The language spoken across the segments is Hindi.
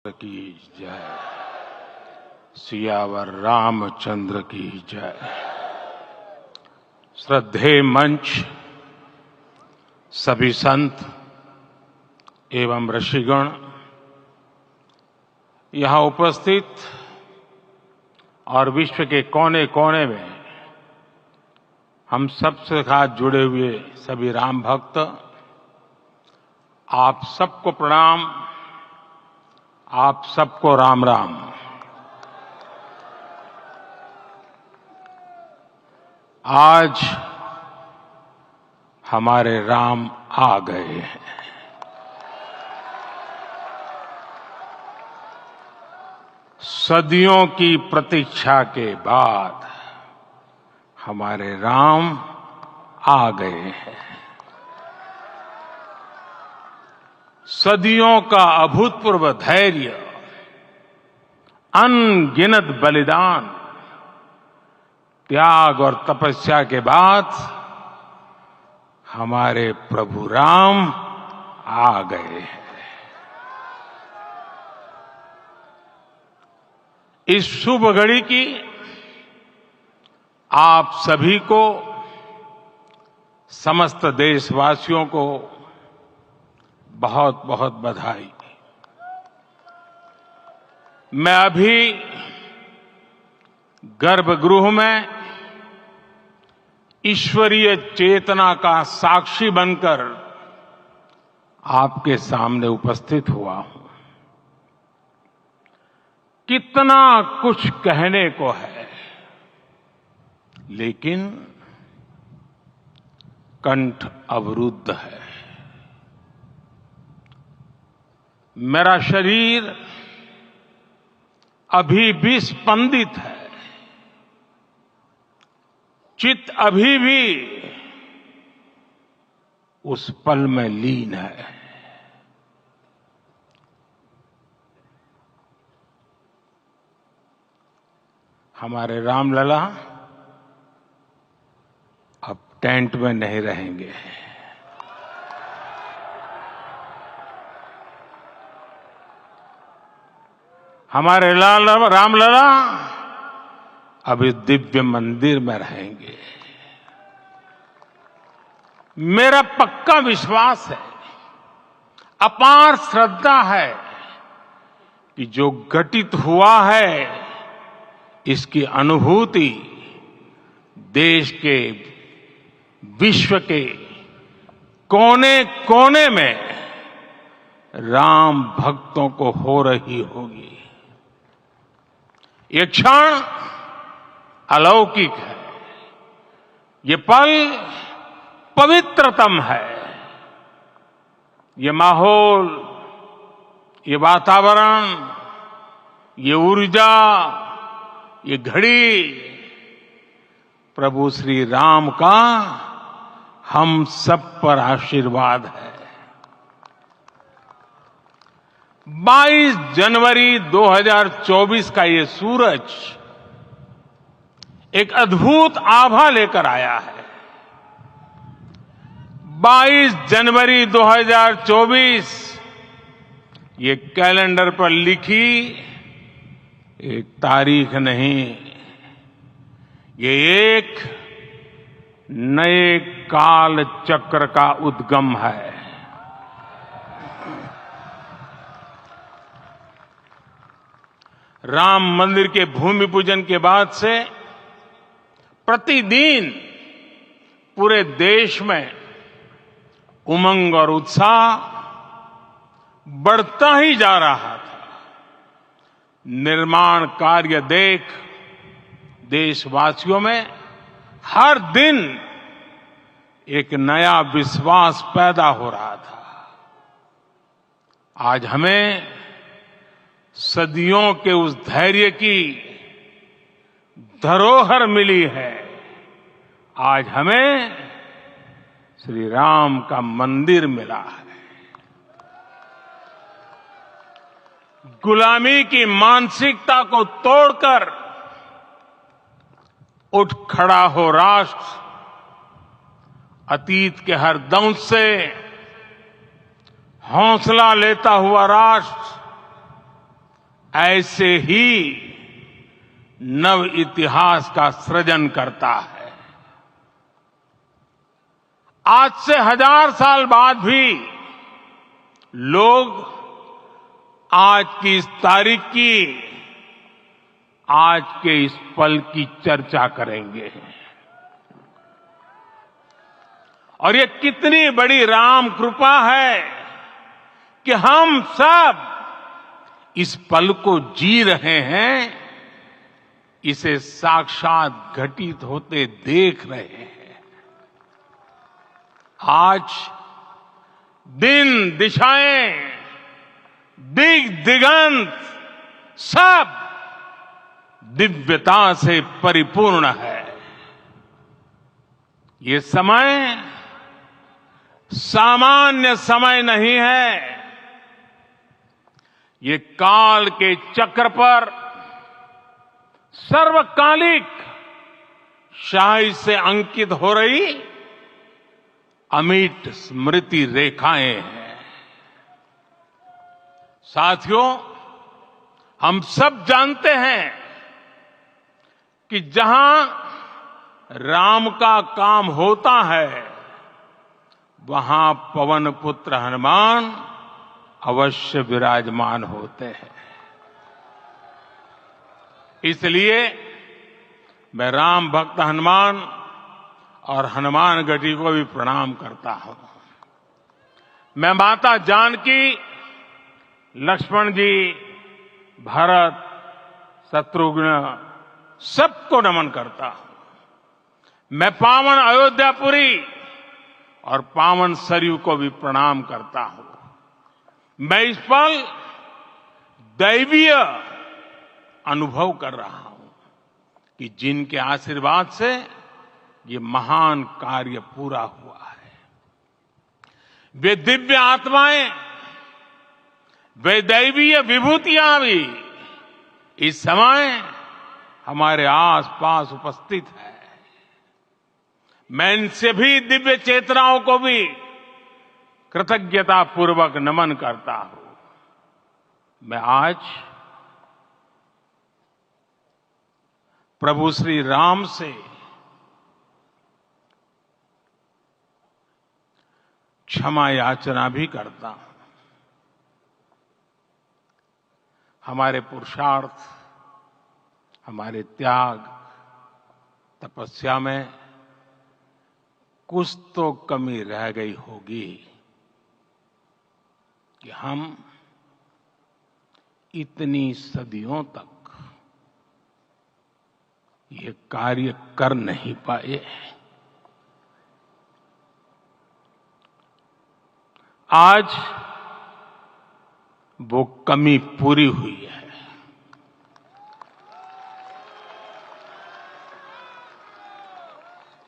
की जय। सियावर रामचंद्र की जय। श्रद्धेय मंच, सभी संत एवं ऋषिगण, यहां उपस्थित और विश्व के कोने कोने में हम सबसे साथ जुड़े हुए सभी राम भक्त, आप सबको प्रणाम, आप सबको राम राम। आज हमारे राम आ गए हैं। सदियों की प्रतीक्षा के बाद हमारे राम आ गए हैं। सदियों का अभूतपूर्व धैर्य, अनगिनत बलिदान, त्याग और तपस्या के बाद हमारे प्रभु राम आ गए हैं। इस शुभ घड़ी की आप सभी को, समस्त देशवासियों को बहुत बहुत बधाई। मैं अभी गर्भगृह में ईश्वरीय चेतना का साक्षी बनकर आपके सामने उपस्थित हुआ हूं। कितना कुछ कहने को है, लेकिन कंठ अवरुद्ध है। मेरा शरीर अभी भी स्पंदित है, चित्त अभी भी उस पल में लीन है। हमारे रामलला अब टेंट में नहीं रहेंगे। हमारे रामलला अब इस दिव्य मंदिर में रहेंगे। मेरा पक्का विश्वास है, अपार श्रद्धा है कि जो घटित हुआ है, इसकी अनुभूति देश के, विश्व के कोने कोने में राम भक्तों को हो रही होगी। ये क्षण अलौकिक है, ये पल पवित्रतम है। ये माहौल, ये वातावरण, ये ऊर्जा, ये घड़ी प्रभु श्री राम का हम सब पर आशीर्वाद है। 22 जनवरी 2024 का ये सूरज एक अद्भुत आभा लेकर आया है। 22 जनवरी 2024 ये कैलेंडर पर लिखी एक तारीख नहीं, ये एक नए काल चक्र का उद्गम है। राम मंदिर के भूमि पूजन के बाद से प्रतिदिन पूरे देश में उमंग और उत्साह बढ़ता ही जा रहा था। निर्माण कार्य देख देशवासियों में हर दिन एक नया विश्वास पैदा हो रहा था। आज हमें सदियों के उस धैर्य की धरोहर मिली है। आज हमें श्री राम का मंदिर मिला है। गुलामी की मानसिकता को तोड़कर उठ खड़ा हो राष्ट्र। अतीत के हर दंश से हौसला लेता हुआ राष्ट्र ऐसे ही नव इतिहास का सृजन करता है। आज से 1000 साल बाद भी लोग आज की इस तारीख की, आज के इस पल की चर्चा करेंगे। और ये कितनी बड़ी राम कृपा है कि हम सब इस पल को जी रहे हैं, इसे साक्षात घटित होते देख रहे हैं। आज दिन, दिशाएं, दिगंत सब दिव्यता से परिपूर्ण है। ये समय सामान्य समय नहीं है। ये काल के चक्र पर सर्वकालिक शाही से अंकित हो रही अमिट स्मृति रेखाएं हैं। साथियों, हम सब जानते हैं कि जहां राम का काम होता है, वहां पवन पुत्र हनुमान अवश्य विराजमान होते हैं। इसलिए मैं राम भक्त हनुमान और हनुमान गढ़ी को भी प्रणाम करता हूं। मैं माता जानकी, लक्ष्मण जी, भरत, शत्रुघ्न सबको नमन करता हूं। मैं पावन अयोध्यापुरी और पावन सरयू को भी प्रणाम करता हूं। मैं इस पल दैवीय अनुभव कर रहा हूं कि जिनके आशीर्वाद से ये महान कार्य पूरा हुआ है। वे दिव्य आत्माएं, वे दैवीय विभूतियां भी इस समय हमारे आसपास उपस्थित है। मैं इन सभी दिव्य चेतनाओं को भी कृतज्ञता पूर्वक नमन करता हूं। मैं आज प्रभु श्री राम से क्षमा याचना भी करता हूं। हमारे पुरुषार्थ, हमारे त्याग, तपस्या में कुछ तो कमी रह गई होगी कि हम इतनी सदियों तक ये कार्य कर नहीं पाए। आज वो कमी पूरी हुई है।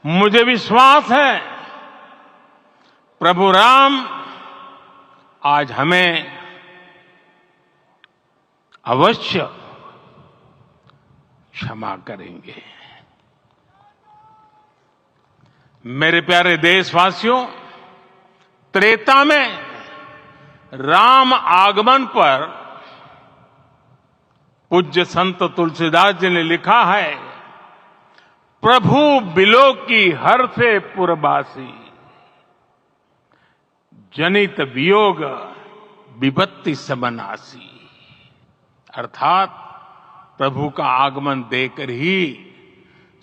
मुझे विश्वास है प्रभु राम आज हमें अवश्य क्षमा करेंगे। मेरे प्यारे देशवासियों, त्रेता में राम आगमन पर पूज्य संत तुलसीदास जी ने लिखा है, प्रभु बिलोकी हर से पुरबासी, जनित वियोग विपत्ति सबनासी। अर्थात प्रभु का आगमन देकर ही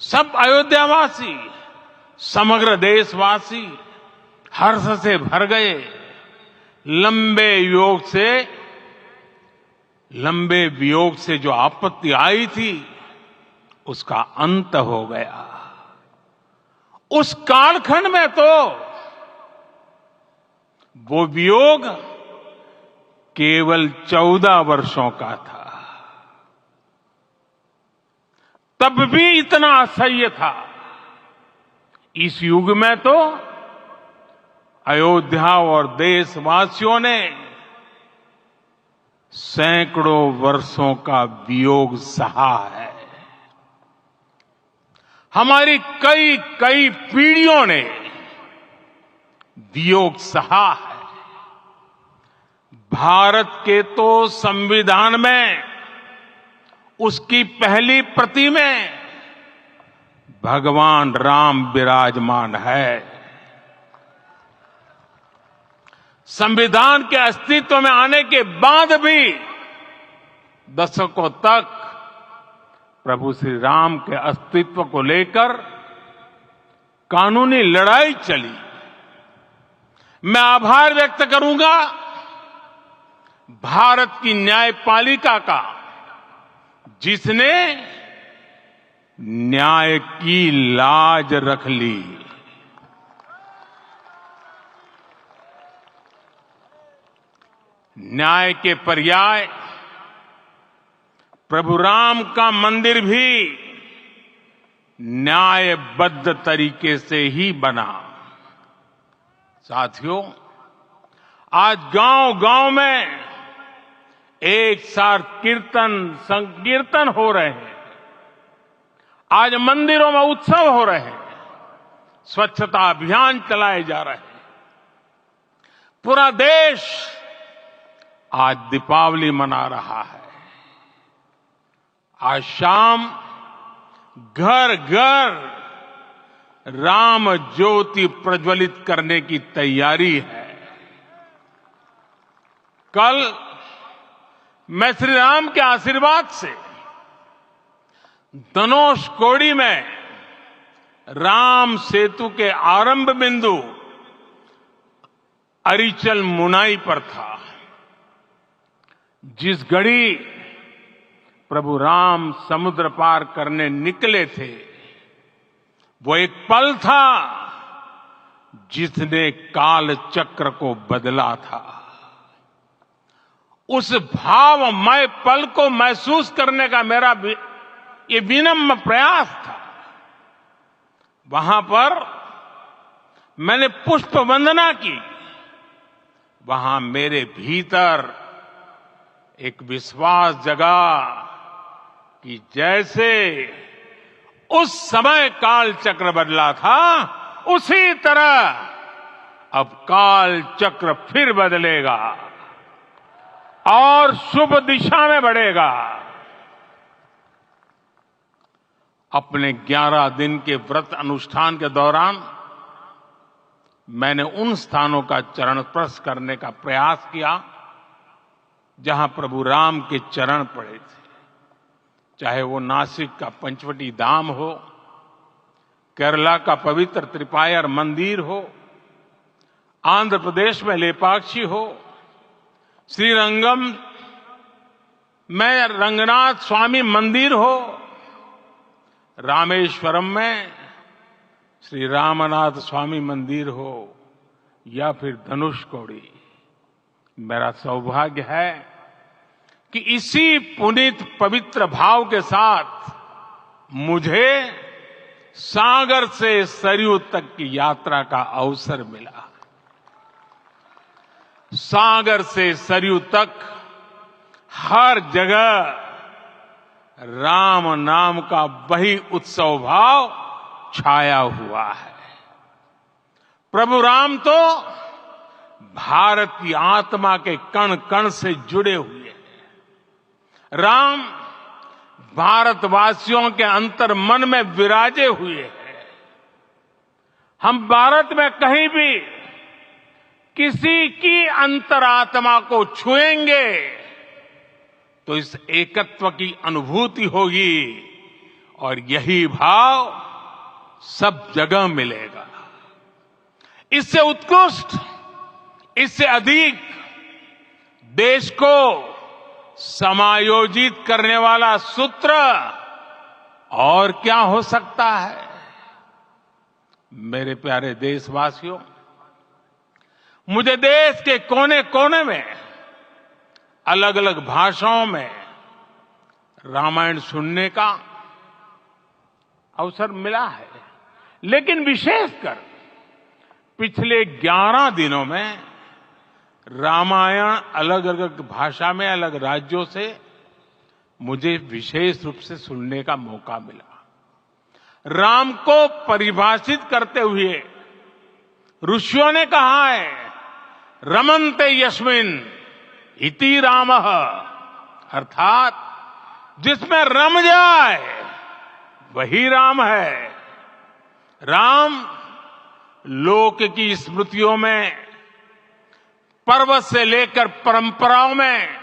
सब अयोध्यावासी, समग्र देशवासी हर्ष से भर गए। लंबे वियोग से जो आपत्ति आई थी, उसका अंत हो गया। उस कालखंड में तो वो वियोग केवल 14 वर्षों का था। तब भी इतना असह्य था। इस युग में तो अयोध्या और देशवासियों ने सैकड़ों वर्षों का वियोग सहा है। हमारी कई कई पीढ़ियों ने वियोग सहा है। भारत के तो संविधान में उसकी पहली प्रति में भगवान राम विराजमान है। संविधान के अस्तित्व में आने के बाद भी दशकों तक प्रभु श्री राम के अस्तित्व को लेकर कानूनी लड़ाई चली। मैं आभार व्यक्त करूंगा भारत की न्यायपालिका का, जिसने न्याय की लाज रख ली। न्याय के पर्याय प्रभु राम का मंदिर भी न्यायबद्ध तरीके से ही बना। साथियों, आज गांव-गांव में एक साथ कीर्तन संकीर्तन हो रहे हैं। आज मंदिरों में उत्सव हो रहे हैं, स्वच्छता अभियान चलाए जा रहे हैं। पूरा देश आज दीपावली मना रहा है। आज शाम घर घर राम ज्योति प्रज्वलित करने की तैयारी है। कल मैं श्री राम के आशीर्वाद से धनुषकोडी में राम सेतु के आरंभ बिंदु अरिचल मुनाई पर था। जिस घड़ी प्रभु राम समुद्र पार करने निकले थे, वो एक पल था जिसने काल चक्र को बदला था। उस भावमय पल को महसूस करने का मेरा ये विनम्र प्रयास था। वहां पर मैंने पुष्प वंदना की। वहां मेरे भीतर एक विश्वास जगा कि जैसे उस समय काल चक्र बदला था, उसी तरह अब काल चक्र फिर बदलेगा और शुभ दिशा में बढ़ेगा। अपने 11 दिन के व्रत अनुष्ठान के दौरान मैंने उन स्थानों का चरण स्पर्श करने का प्रयास किया जहां प्रभु राम के चरण पड़े थे। चाहे वो नासिक का पंचवटी धाम हो, केरला का पवित्र त्रिपायर मंदिर हो, आंध्र प्रदेश में लेपाक्षी हो, श्रीरंगम में रंगनाथ स्वामी मंदिर हो, रामेश्वरम में श्री रामनाथ स्वामी मंदिर हो, या फिर धनुषकोडी। मेरा सौभाग्य है कि इसी पुनीत पवित्र भाव के साथ मुझे सागर से सरयू तक की यात्रा का अवसर मिला। सागर से सरयू तक हर जगह राम नाम का वही उत्सव भाव छाया हुआ है। प्रभु राम तो भारत की आत्मा के कण कण से जुड़े हुए हैं। राम भारतवासियों के अंतर मन में विराजे हुए हैं। हम भारत में कहीं भी किसी की अंतरात्मा को छुएंगे तो इस एकत्व की अनुभूति होगी और यही भाव सब जगह मिलेगा। इससे उत्कृष्ट, इससे अधिक देश को समायोजित करने वाला सूत्र और क्या हो सकता है। मेरे प्यारे देशवासियों, मुझे देश के कोने कोने में अलग अलग भाषाओं में रामायण सुनने का अवसर मिला है, लेकिन विशेषकर पिछले 11 दिनों में रामायण अलग अलग भाषा में अलग राज्यों से मुझे विशेष रूप से सुनने का मौका मिला। राम को परिभाषित करते हुए ऋषियों ने कहा है, रमन्ते यस्मिन् इति रामः, अर्थात जिसमें रम जाए वही राम है। राम लोक की स्मृतियों में, पर्वत से लेकर परंपराओं में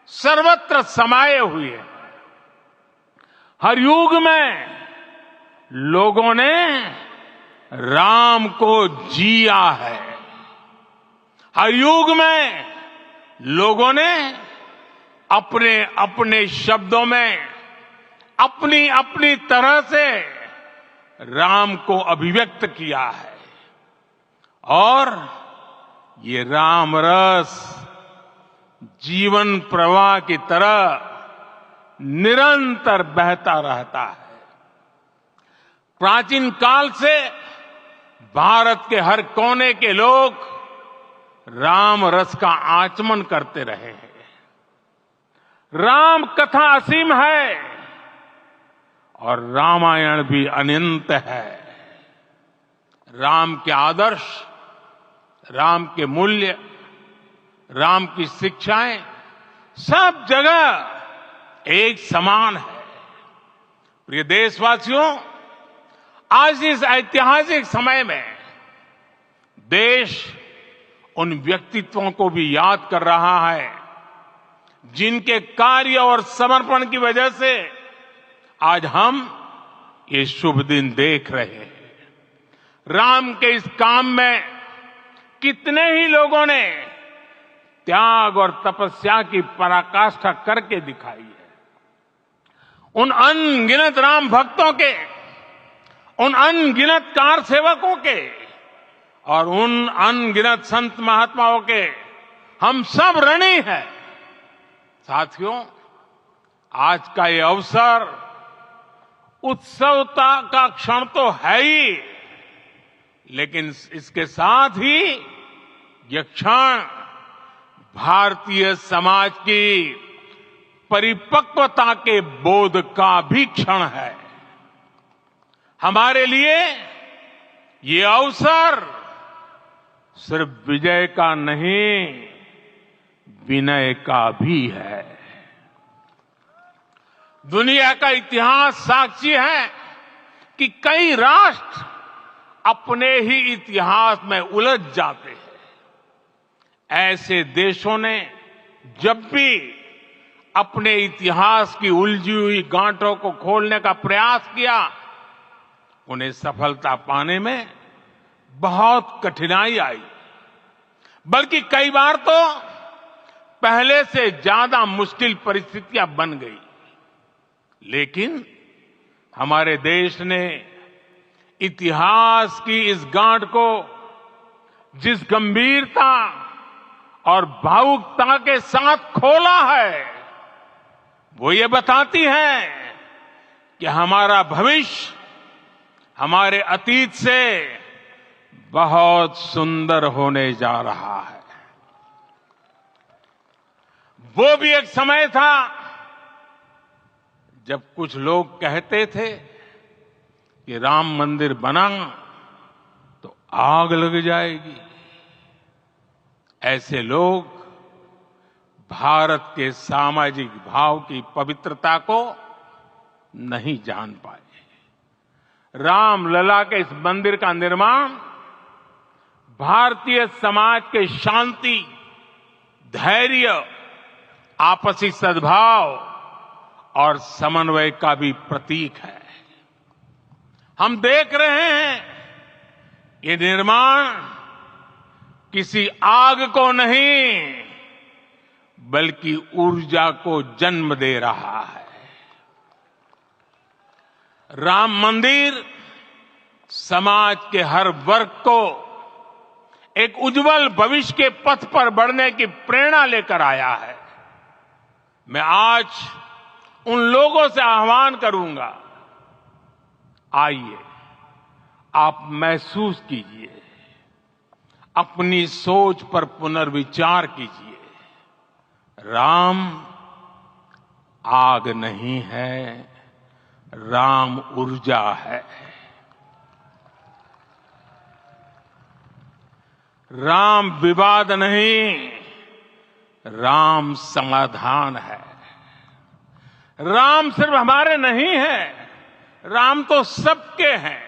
सर्वत्र समाये हुए हैं। हर युग में लोगों ने राम को जिया है। हर युग में लोगों ने अपने अपने शब्दों में अपनी अपनी तरह से राम को अभिव्यक्त किया है और ये राम रस जीवन प्रवाह की तरह निरंतर बहता रहता है। प्राचीन काल से भारत के हर कोने के लोग राम रस का आचमन करते रहे हैं। राम कथा असीम है और रामायण भी अनंत है। राम के आदर्श, राम के मूल्य, राम की शिक्षाएं सब जगह एक समान है। प्रिय देशवासियों, आज इस ऐतिहासिक समय में देश उन व्यक्तित्वों को भी याद कर रहा है जिनके कार्य और समर्पण की वजह से आज हम ये शुभ दिन देख रहे हैं। राम के इस काम में कितने ही लोगों ने त्याग और तपस्या की पराकाष्ठा करके दिखाई है। उन अनगिनत राम भक्तों के, उन अनगिनत कार सेवकों के और उन अनगिनत संत महात्माओं के हम सब ऋणी हैं। साथियों, आज का ये अवसर उत्सवता का क्षण तो है ही, लेकिन इसके साथ ही यह क्षण भारतीय समाज की परिपक्वता के बोध का भी क्षण है। हमारे लिए ये अवसर सिर्फ विजय का नहीं, विनय का भी है। दुनिया का इतिहास साक्षी है कि कई राष्ट्र अपने ही इतिहास में उलझ जाते हैं। ऐसे देशों ने जब भी अपने इतिहास की उलझी हुई गांठों को खोलने का प्रयास किया, उन्हें सफलता पाने में बहुत कठिनाई आई, बल्कि कई बार तो पहले से ज्यादा मुश्किल परिस्थितियां बन गई। लेकिन हमारे देश ने इतिहास की इस गांठ को जिस गंभीरता और भावुकता के साथ खोला है, वो ये बताती है कि हमारा भविष्य हमारे अतीत से बहुत सुंदर होने जा रहा है। वो भी एक समय था जब कुछ लोग कहते थे कि राम मंदिर बना तो आग लग जाएगी। ऐसे लोग भारत के सामाजिक भाव की पवित्रता को नहीं जान पाए। रामलला के इस मंदिर का निर्माण भारतीय समाज के शांति, धैर्य, आपसी सद्भाव और समन्वय का भी प्रतीक है। हम देख रहे हैं ये निर्माण किसी आग को नहीं, बल्कि ऊर्जा को जन्म दे रहा है। राम मंदिर समाज के हर वर्ग को एक उज्जवल भविष्य के पथ पर बढ़ने की प्रेरणा लेकर आया है। मैं आज उन लोगों से आह्वान करूंगा, आइए आप महसूस कीजिए, अपनी सोच पर पुनर्विचार कीजिए। राम आग नहीं है, राम ऊर्जा है। राम विवाद नहीं, राम समाधान है। राम सिर्फ हमारे नहीं है, राम तो सबके हैं।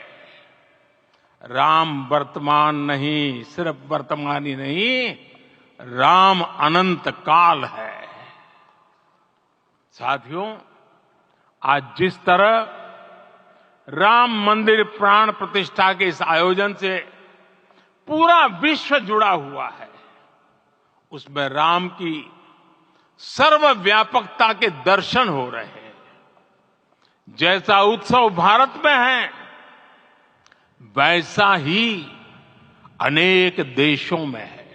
राम वर्तमान नहीं, सिर्फ वर्तमान ही नहीं, राम अनंत काल है। साथियों, आज जिस तरह राम मंदिर प्राण प्रतिष्ठा के इस आयोजन से पूरा विश्व जुड़ा हुआ है, उसमें राम की सर्वव्यापकता के दर्शन हो रहे हैं। जैसा उत्सव भारत में है, वैसा ही अनेक देशों में है।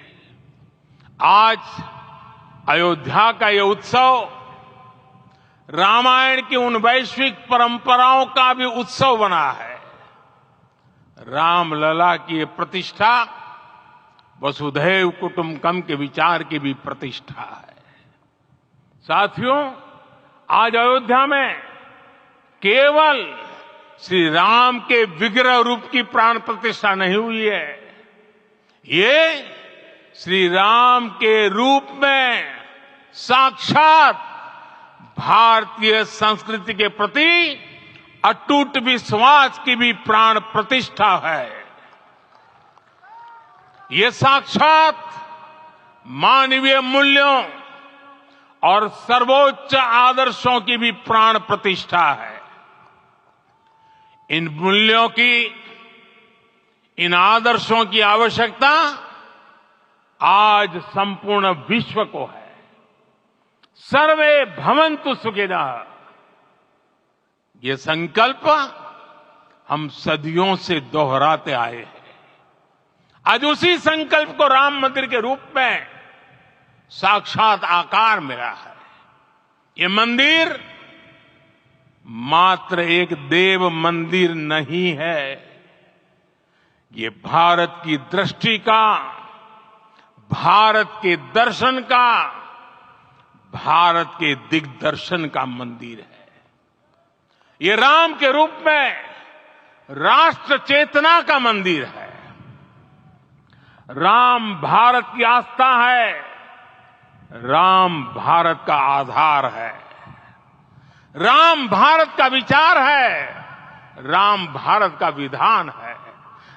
आज अयोध्या का यह उत्सव रामायण की उन वैश्विक परंपराओं का भी उत्सव बना है। रामलला की ये प्रतिष्ठा वसुधैव कुटुंबकम के विचार की भी प्रतिष्ठा है। साथियों, आज अयोध्या में केवल श्री राम के विग्रह रूप की प्राण प्रतिष्ठा नहीं हुई है, ये श्री राम के रूप में साक्षात भारतीय संस्कृति के प्रति अटूट विश्वास की भी प्राण प्रतिष्ठा है। ये साक्षात मानवीय मूल्यों और सर्वोच्च आदर्शों की भी प्राण प्रतिष्ठा है। इन मूल्यों की, इन आदर्शों की आवश्यकता आज संपूर्ण विश्व को है। सर्वे भवन्तु सुखिनः, ये संकल्प हम सदियों से दोहराते आए हैं। आज उसी संकल्प को राम मंदिर के रूप में साक्षात आकार मिला है। ये मंदिर मात्र एक देव मंदिर नहीं है, ये भारत की दृष्टि का, भारत के दर्शन का, भारत के दिग्दर्शन का मंदिर है। ये राम के रूप में राष्ट्र चेतना का मंदिर है। राम भारत की आस्था है, राम भारत का आधार है, राम भारत का विचार है, राम भारत का विधान है,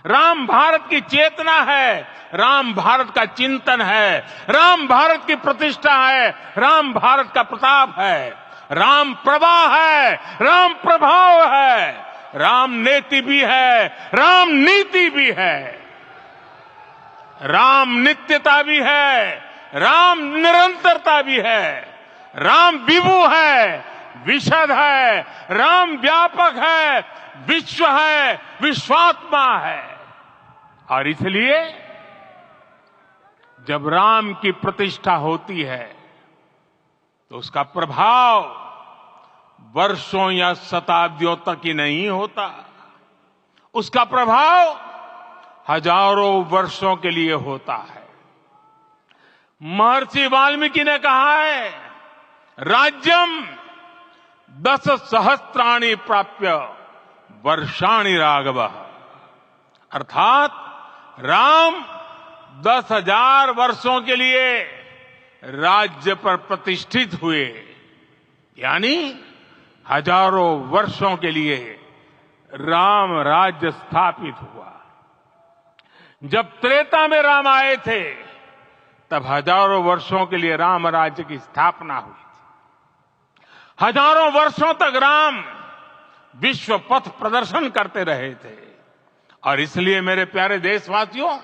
राम भारत की चेतना है, राम भारत का चिंतन है, राम भारत की प्रतिष्ठा है, राम भारत का प्रताप है, राम प्रवाह है, राम प्रभाव है, राम नेति भी है, राम नीति भी है, राम नित्यता भी है, राम निरंतरता भी है, राम विभु है, विशद है, राम व्यापक है, विश्व है, विश्वात्मा है। और इसलिए जब राम की प्रतिष्ठा होती है तो उसका प्रभाव वर्षों या शताब्दियों तक ही नहीं होता, उसका प्रभाव हजारों वर्षों के लिए होता है। महर्षि वाल्मीकि ने कहा है, राज्यम 10 सहस्त्राणि प्राप्य वर्षाणि राघवः, अर्थात राम 10,000 वर्षों के लिए राज्य पर प्रतिष्ठित हुए, यानी हजारों वर्षों के लिए राम राज्य स्थापित हुआ। जब त्रेता में राम आए थे तब हजारों वर्षों के लिए राम राज्य की स्थापना हुई थी। हजारों वर्षों तक राम विश्व पथ प्रदर्शन करते रहे थे। और इसलिए मेरे प्यारे देशवासियों,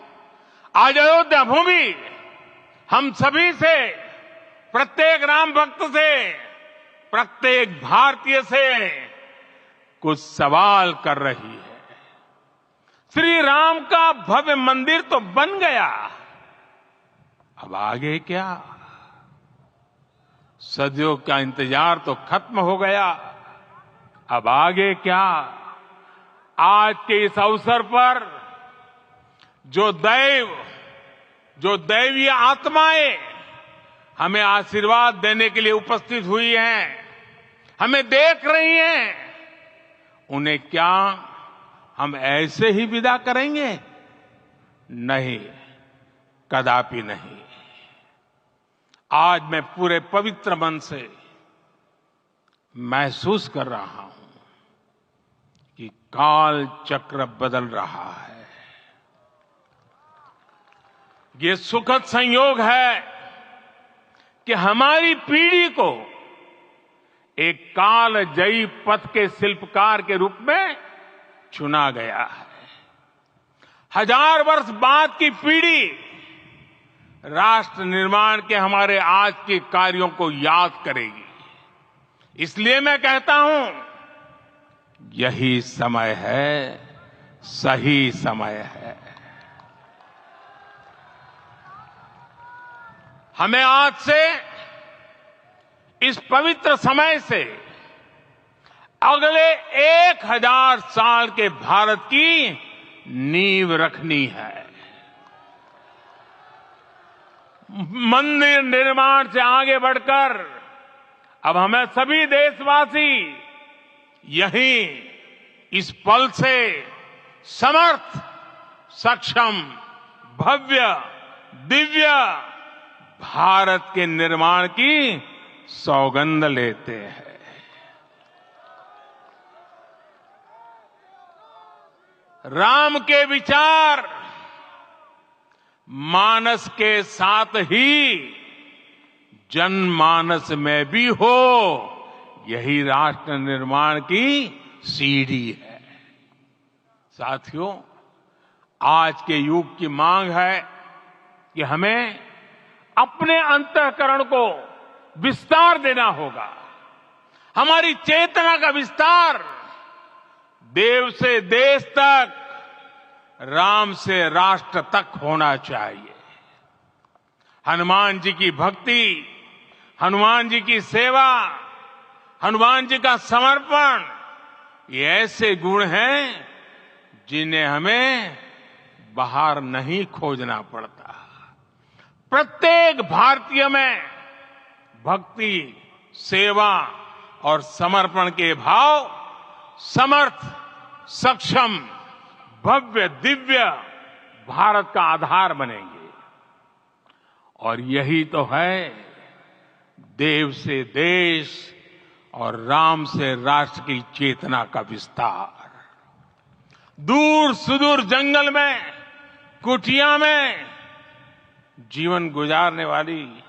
आज अयोध्या भूमि हम सभी से, प्रत्येक राम भक्त से, प्रत्येक भारतीय से कुछ सवाल कर रही है। श्री राम का भव्य मंदिर तो बन गया, अब आगे क्या? सदियों का इंतजार तो खत्म हो गया, अब आगे क्या? आज के इस अवसर पर जो दैवीय आत्माएं हमें आशीर्वाद देने के लिए उपस्थित हुई हैं, हमें देख रही हैं, उन्हें क्या हम ऐसे ही विदा करेंगे? नहीं, कदापि नहीं। आज मैं पूरे पवित्र मन से महसूस कर रहा हूं कि काल चक्र बदल रहा है। ये सुखद संयोग है कि हमारी पीढ़ी को एक कालजयी पथ के शिल्पकार के रूप में चुना गया है। 1000 वर्ष बाद की पीढ़ी राष्ट्र निर्माण के हमारे आज के कार्यों को याद करेगी। इसलिए मैं कहता हूं, यही समय है, सही समय है। हमें आज से, इस पवित्र समय से अगले 1000 साल के भारत की नींव रखनी है। मंदिर निर्माण से आगे बढ़कर अब हमें सभी देशवासी यहीं इस पल से समर्थ, सक्षम, भव्य, दिव्य भारत के निर्माण की सौगंध लेते हैं। राम के विचार मानस के साथ ही जनमानस में भी हो, यही राष्ट्र निर्माण की सीढ़ी है। साथियों, आज के युग की मांग है कि हमें अपने अंतःकरण को विस्तार देना होगा। हमारी चेतना का विस्तार देव से देश तक, राम से राष्ट्र तक होना चाहिए। हनुमान जी की भक्ति, हनुमान जी की सेवा, हनुमान जी का समर्पण, ये ऐसे गुण हैं जिन्हें हमें बाहर नहीं खोजना पड़ता। प्रत्येक भारतीय में भक्ति, सेवा और समर्पण के भाव समर्थ, सक्षम, भव्य, दिव्य भारत का आधार बनेंगे। और यही तो है देव से देश और राम से राष्ट्र की चेतना का विस्तार। दूर सुदूर जंगल में, कुटिया में जीवन गुजारने वाली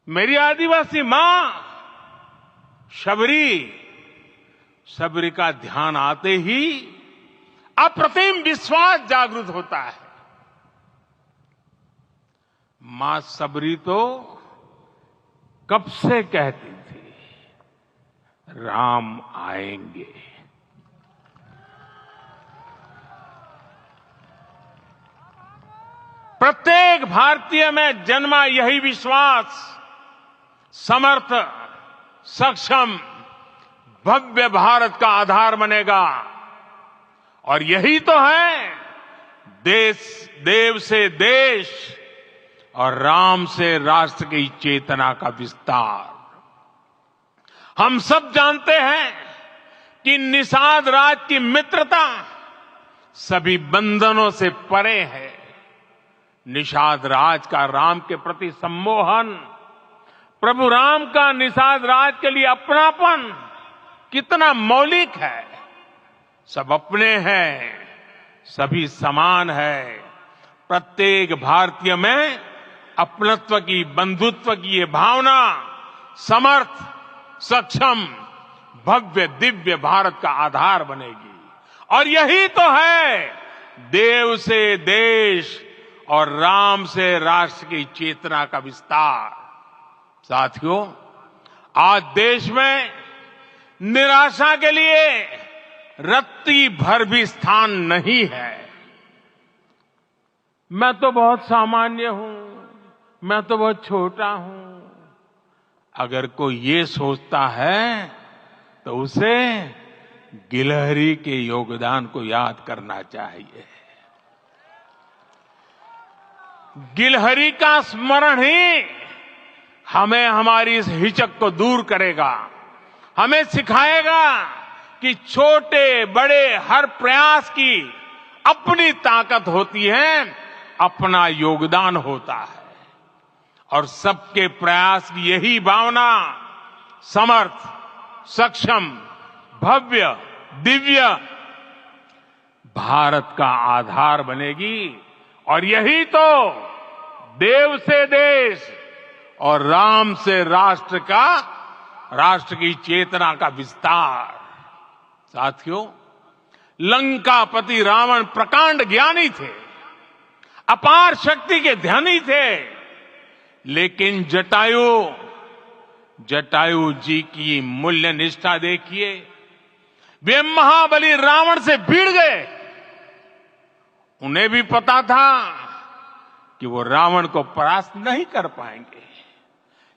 मेरी आदिवासी मां शबरी का ध्यान आते ही अप्रतिम विश्वास जागृत होता है। मां शबरी तो कब से कहती थी, राम आएंगे। प्रत्येक भारतीय में जन्मा यही विश्वास समर्थ, सक्षम, भव्य भारत का आधार बनेगा। और यही तो है देव से देश और राम से राष्ट्र की चेतना का विस्तार। हम सब जानते हैं कि निषाद राज की मित्रता सभी बंधनों से परे है। निषाद राज का राम के प्रति सम्मोहन, प्रभु राम का निषाद राज के लिए अपनापन कितना मौलिक है। सब अपने हैं, सभी समान है। प्रत्येक भारतीय में अपनत्व की, बंधुत्व की ये भावना समर्थ, सक्षम, भव्य, दिव्य भारत का आधार बनेगी। और यही तो है देव से देश और राम से राष्ट्र की चेतना का विस्तार। साथियों, आज देश में निराशा के लिए रत्ती भर भी स्थान नहीं है। मैं तो बहुत सामान्य हूं, मैं तो बहुत छोटा हूं। अगर कोई ये सोचता है तो उसे गिलहरी के योगदान को याद करना चाहिए। गिलहरी का स्मरण ही हमें हमारी इस हिचक को दूर करेगा, हमें सिखाएगा कि छोटे बड़े हर प्रयास की अपनी ताकत होती है अपना योगदान होता है और सबके प्रयास की यही भावना समर्थ, सक्षम, भव्य, दिव्य भारत का आधार बनेगी। और यही तो देव से देश और राम से राष्ट्र की चेतना का विस्तार। साथियों, लंकापति रावण प्रकांड ज्ञानी थे, अपार शक्ति के धनी थे, लेकिन जटायु जी की मूल्य निष्ठा देखिए। वे महाबली रावण से भिड़ गए। उन्हें भी पता था कि वो रावण को परास्त नहीं कर पाएंगे,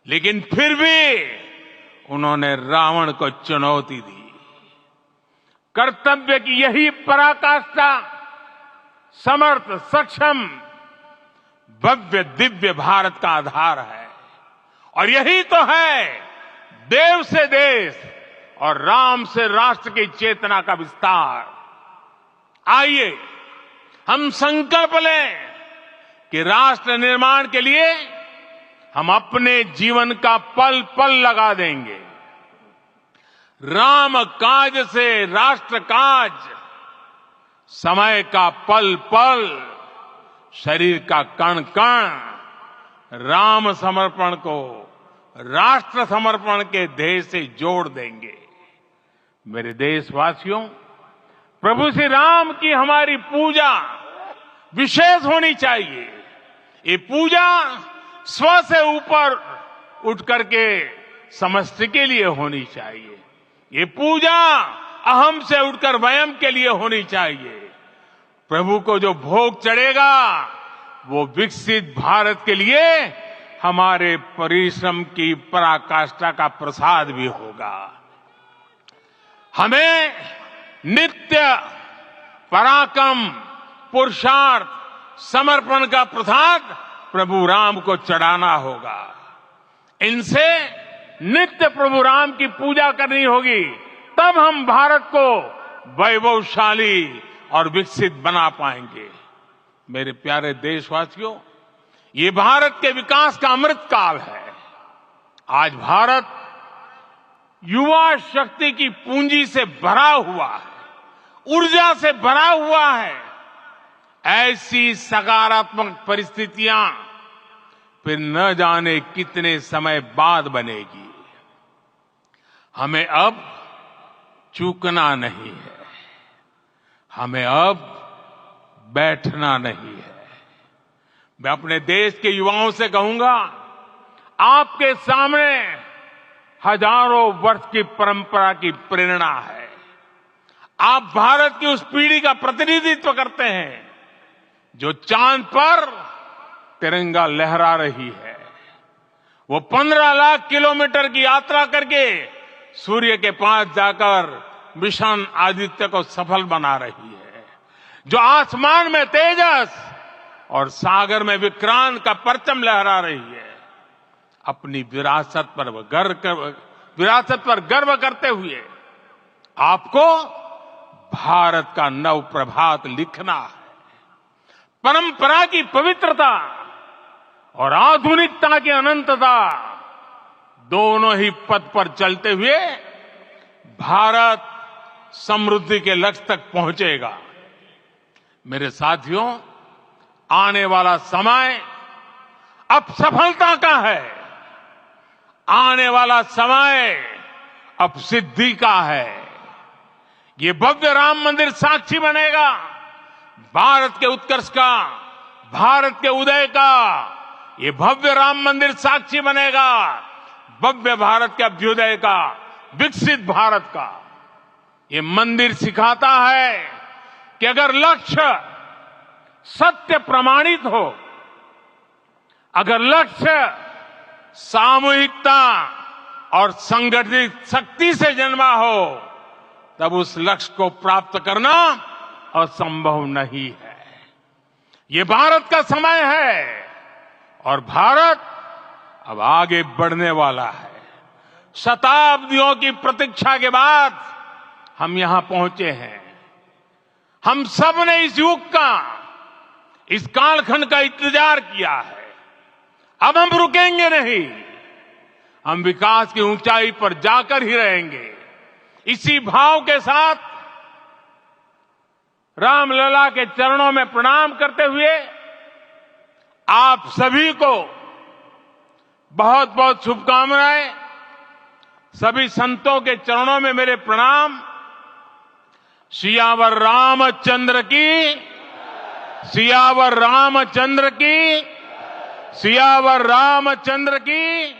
लेकिन फिर भी उन्होंने रावण को चुनौती दी। कर्तव्य की यही पराकाष्ठा समर्थ, सक्षम, भव्य, दिव्य भारत का आधार है। और यही तो है देव से देश और राम से राष्ट्र की चेतना का विस्तार। आइए हम संकल्प लें कि राष्ट्र निर्माण के लिए हम अपने जीवन का पल पल लगा देंगे। राम काज से राष्ट्र काज, समय का पल पल, शरीर का कण कण राम समर्पण को राष्ट्र समर्पण के ध्येय से जोड़ देंगे। मेरे देशवासियों, प्रभु श्री राम की हमारी पूजा विशेष होनी चाहिए। ये पूजा स्व से ऊपर उठ करके समष्टि के लिए होनी चाहिए। ये पूजा अहम से उठकर वयम के लिए होनी चाहिए। प्रभु को जो भोग चढ़ेगा वो विकसित भारत के लिए हमारे परिश्रम की पराकाष्ठा का प्रसाद भी होगा। हमें नित्य पराक्रम, पुरुषार्थ, समर्पण का प्रसाद प्रभु राम को चढ़ाना होगा। इनसे नित्य प्रभु राम की पूजा करनी होगी, तब हम भारत को वैभवशाली और विकसित बना पाएंगे। मेरे प्यारे देशवासियों, ये भारत के विकास का अमृत काल है। आज भारत युवा शक्ति की पूंजी से भरा हुआ है, ऊर्जा से भरा हुआ है। ऐसी सकारात्मक परिस्थितियां फिर न जाने कितने समय बाद बनेगी। हमें अब चूकना नहीं है, हमें अब बैठना नहीं है। मैं अपने देश के युवाओं से कहूंगा, आपके सामने हजारों वर्ष की परंपरा की प्रेरणा है। आप भारत की उस पीढ़ी का प्रतिनिधित्व करते हैं जो चांद पर तिरंगा लहरा रही है। वो 15 लाख किलोमीटर की यात्रा करके सूर्य के पास जाकर मिशन आदित्य को सफल बना रही है। जो आसमान में तेजस और सागर में विक्रांत का परचम लहरा रही है। अपनी विरासत पर गर्व करते हुए आपको भारत का नव प्रभात लिखना है। परंपरा की पवित्रता और आधुनिकता की अनंतता, दोनों ही पथ पर चलते हुए भारत समृद्धि के लक्ष्य तक पहुंचेगा। मेरे साथियों, आने वाला समय अब सफलता का है। आने वाला समय अब सिद्धि का है। ये भव्य राम मंदिर साक्षी बनेगा भारत के उत्कर्ष का, भारत के उदय का। ये भव्य राम मंदिर साक्षी बनेगा भव्य भारत के अभ्युदय का, विकसित भारत का। ये मंदिर सिखाता है कि अगर लक्ष्य सत्य प्रमाणित हो, अगर लक्ष्य सामूहिकता और संगठित शक्ति से जन्मा हो, तब उस लक्ष्य को प्राप्त करना असंभव नहीं है। ये भारत का समय है और भारत अब आगे बढ़ने वाला है। शताब्दियों की प्रतीक्षा के बाद हम यहां पहुंचे हैं। हम सब ने इस युग का, इस कालखंड का इंतजार किया है। अब हम रुकेंगे नहीं, हम विकास की ऊंचाई पर जाकर ही रहेंगे। इसी भाव के साथ रामलला के चरणों में प्रणाम करते हुए आप सभी को बहुत बहुत शुभकामनाएं। सभी संतों के चरणों में मेरे प्रणाम। सियावर रामचंद्र की, सियावर रामचंद्र की, सियावर रामचंद्र की।